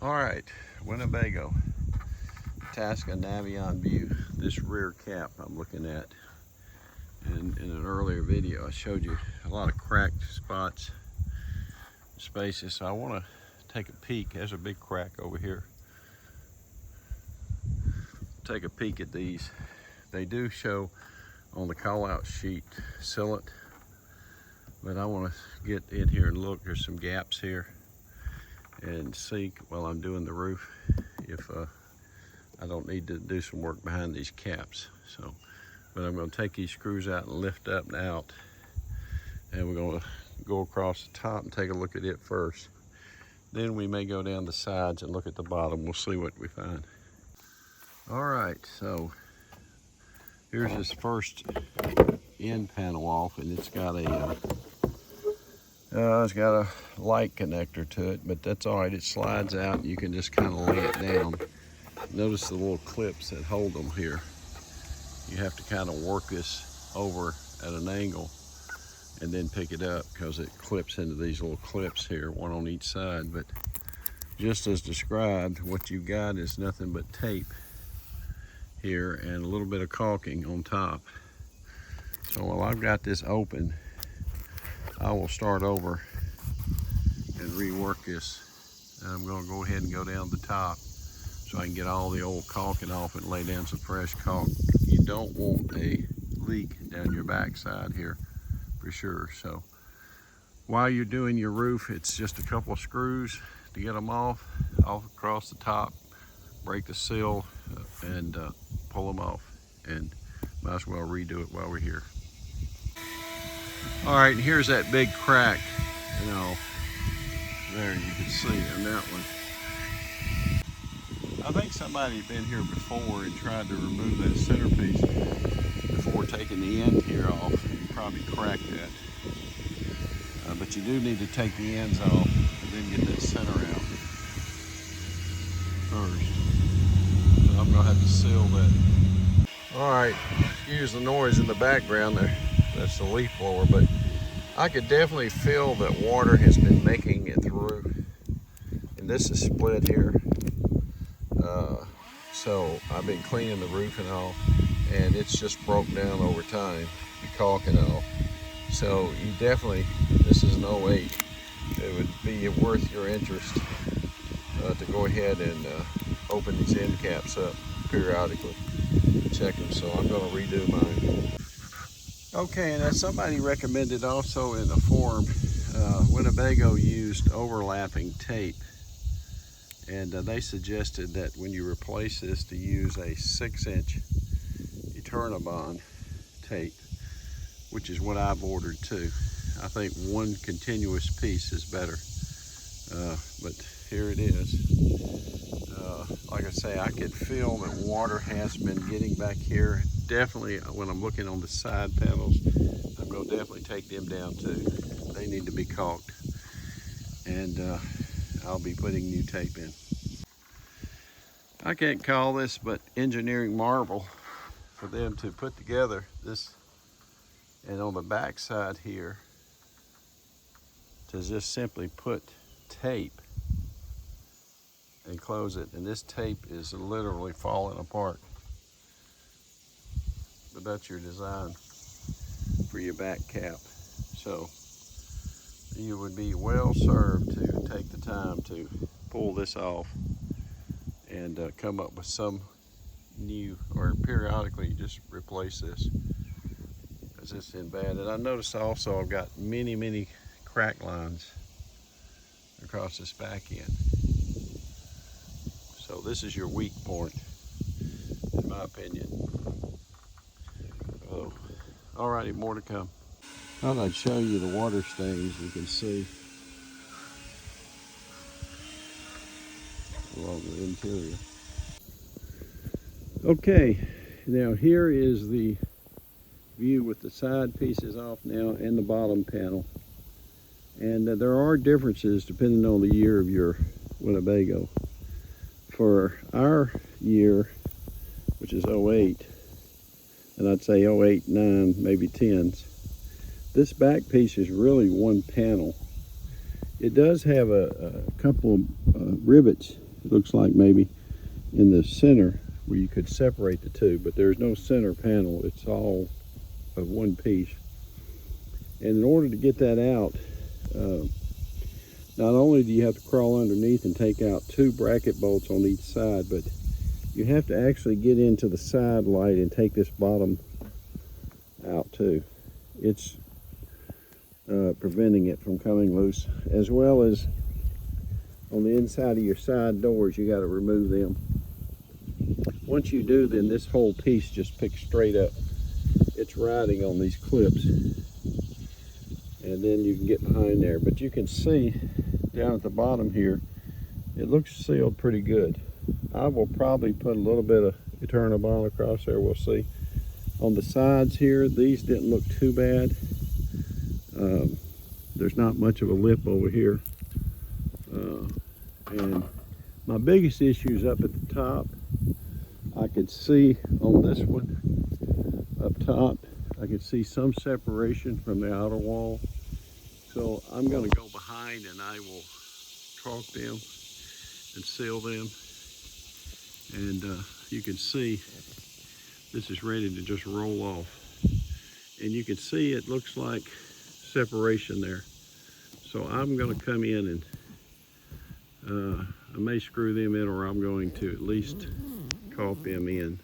All right, Winnebago Itasca Navion view. This rear cap I'm looking at. And in an earlier video, I showed you a lot of cracked spots, spaces. So I want to take a peek. There's a big crack over here. Take a peek at these. They do show on the call-out sheet sillet, but I want to get in here and look. There's some gaps here and see while I'm doing the roof if I don't need to do some work behind these caps. So, but I'm going to take these screws out and lift up and out, and we're going to go across the top and take a look at it first. Then we may go down the sides and look at the bottom. We'll see what we find. All right, so here's this first end panel off, and it's got a light connector to it, but that's all right. It slides out and you can just kind of lay it down. Notice the little clips that hold them here. You have to kind of work this over at an angle and then pick it up because it clips into these little clips here, one on each side. But just as described, what you've got is nothing but tape here and a little bit of caulking on top. So while I've got this open, I will start over and rework this. And I'm going to go ahead and go down the top so I can get all the old caulking off and lay down some fresh caulk. You don't want a leak down your backside here for sure. So while you're doing your roof, it's just a couple of screws to get them off across the top, break the seal, and pull them off. And might as well redo it while we're here. All right, here's that big crack, there you can see on that one. I think somebody had been here before and tried to remove that centerpiece before taking the end here off. You probably cracked that. But you do need to take the ends off and then get that center out first. So I'm gonna have to seal that. All right, excuse the noise in the background there. That's the leaf blower, but I could definitely feel that water has been making it through. And this is split here. So I've been cleaning the roof and all, and it's just broke down over time, the caulk and all. So you definitely, this is an 08. It would be worth your interest to go ahead and open these end caps up periodically. Check them. So I'm going to redo mine. Okay, and as somebody recommended also in the forum, Winnebago used overlapping tape, and they suggested that when you replace this to use a 6-inch Eternabond tape, which is what I've ordered too. I think one continuous piece is better, but here it is. Like I say, I could feel that water has been getting back here. Definitely, when I'm looking on the side panels, I'm going to definitely take them down too. They need to be caulked, and I'll be putting new tape in. I can't call this but engineering marvel for them to put together this, and on the back side here to just simply put tape and close it, and this tape is literally falling apart. But that's your design for your back cap. So you would be well served to take the time to pull this off and come up with some new, or periodically just replace this, because it's in bad. And I noticed also I've got many crack lines across this back end. So this is your weak point, in my opinion. So, alrighty, more to come. Thought I'd show you the water stains you can see along the interior. Okay, now here is the view with the side pieces off now and the bottom panel. And there are differences depending on the year of your Winnebago. For our year, which is 08, and I'd say 08, 9, maybe 10s, this back piece is really one panel. It does have a couple of rivets looks like maybe in the center where you could separate the two, but there's no center panel. It's all of one piece. And in order to get that out, not only do you have to crawl underneath and take out 2 bracket bolts on each side, but you have to actually get into the side light and take this bottom out too. It's preventing it from coming loose, as well as on the inside of your side doors, you got to remove them. Once you do, then this whole piece just picks straight up. It's riding on these clips, and then you can get behind there. But you can see down at the bottom here, it looks sealed pretty good. I will probably put a little bit of Eterna Bond across there, we'll see. On the sides here, these didn't look too bad. There's not much of a lip over here. And my biggest issue is up at the top. I could see on this one up top, I could see some separation from the outer wall. So I'm going to go behind and I will caulk them and seal them. And you can see this is ready to just roll off. And you can see it looks like separation there. So I'm going to come in and I may screw them in, or I'm going to at least caulk them in,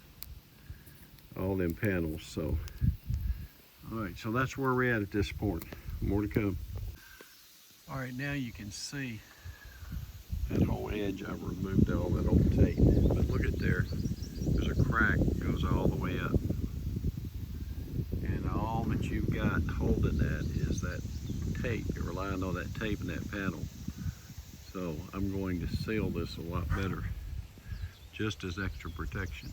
all them panels. So, all right, so that's where we're at this point. More to come. All right, now you can see that whole edge. I've removed all that old tape, but look at there. There's a crack that goes all the way up. And all that you've got holding that is that tape. You're relying on that tape and that panel. So I'm going to seal this a lot better, just as extra protection.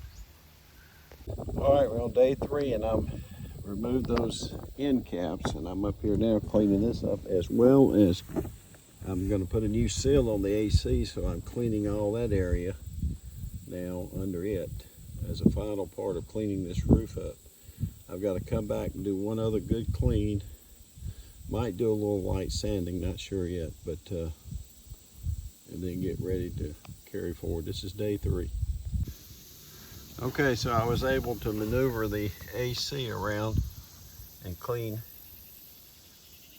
All right, we're on day 3, and I'm removed those end caps, and I'm up here now cleaning this up, as well as I'm going to put a new seal on the AC, so I'm cleaning all that area now under it as a final part of cleaning this roof up. I've got to come back and do one other good clean. Might do a little light sanding, not sure yet, but and then get ready to carry forward. This is day 3. Okay, so I was able to maneuver the AC around and clean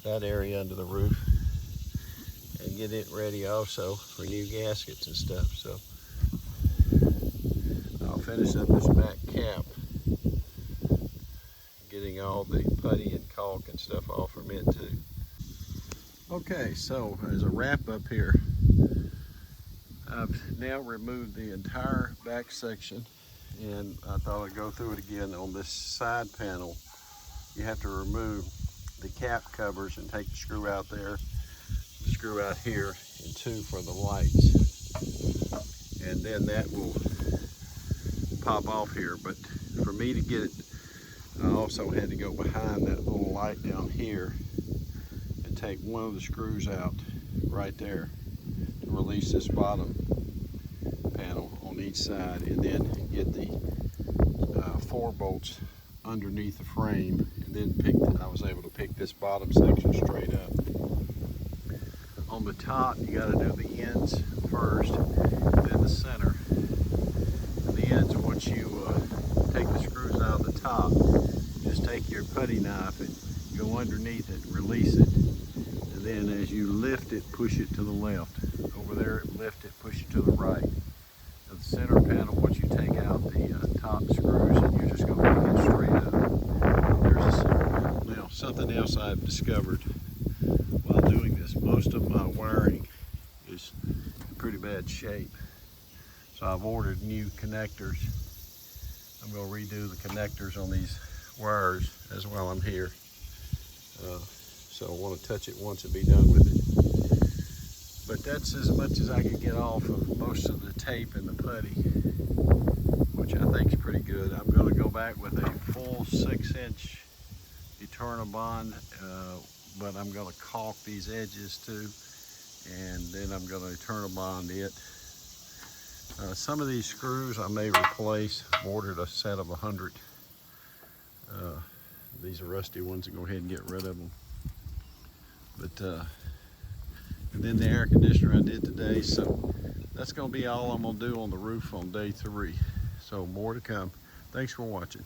that area under the roof and get it ready also for new gaskets and stuff. So I'll finish up this back cap, getting all the putty and caulk and stuff off from it too. Okay, so as a wrap up here, I've now removed the entire back section, and I thought I'd go through it again. On this side panel, you have to remove the cap covers and take the screw out there, the screw out here, and 2 for the lights. And then that will pop off here. But for me to get it, I also had to go behind that little light down here and take one of the screws out right there to release this bottom panel on each side, and then get the 4 bolts underneath the frame, and then I was able to pick this bottom section straight up. On the top, you got to do the ends first, then the center. And the ends, once you take the screws out of the top, just take your putty knife and go underneath it and release it. And then as you lift it, push it to the left. Over there, lift it, push it to the right. The center panel, once you take out the top screws, and you're just going to pick it straight up. There's now something else I've discovered while doing this. Most of my wiring is in pretty bad shape, so I've ordered new connectors. I'm going to redo the connectors on these wires as well. I'm here, so I want to touch it once and be done with it. But that's as much as I could get off of most of the tape and the putty, which I think is pretty good. I'm going to go back with a full 6-inch Eterna Bond, but I'm going to caulk these edges too, and then I'm going to Eterna Bond it. Some of these screws I may replace. I've ordered a set of 100. These are rusty ones, and go ahead and get rid of them. But and then the air conditioner I did today, so that's going to be all I'm going to do on the roof on day 3. So more to come. Thanks for watching.